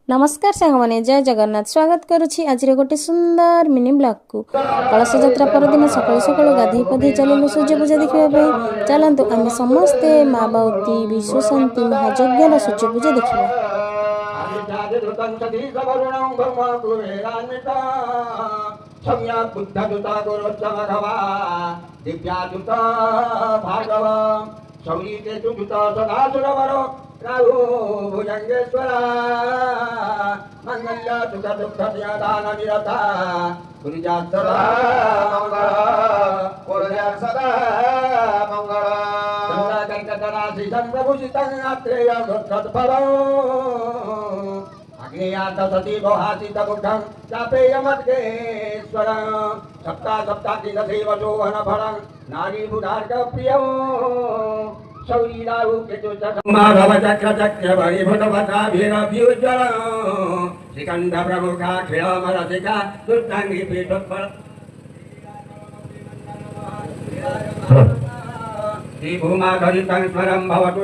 नमस्कार सांग मैंने जय जगन्नाथ स्वागत करुछि आज गोटे सुंदर मिनी ब्लॉग को कलश यात्रा परदिन सकाळु सकाळु गाधी पधी चलू सूर्य पूजा देखा चलतु आम समस्ते माँ बाउती विश्वशांति महायज्ञ सूर्य पूजा देखा। राहु भुजंगेश्वरा मंगल्य सुख दुख दान निरता गुरुजा सदा मंगल गुरुजा सदा मंगल चंद्र कंकटराशि चंद्रभूषितं अत्रेय सत्फलम् अग्नियात सती गोहासित बुद्धं चापेयमद्गेश्वरं सप्ता सप्ताति दशैव शोभन फलं नारी बुधार्क प्रियं शौरी राहु केतु माधव चक्र चक्र परिभूत भटाभिरभ्युज्ज्वल श्रीकंठ प्रमुखा क्षीरमरसिका दुर्दांगी पीठोत्पल श्री भूमा धरितं स्मरं भवतु।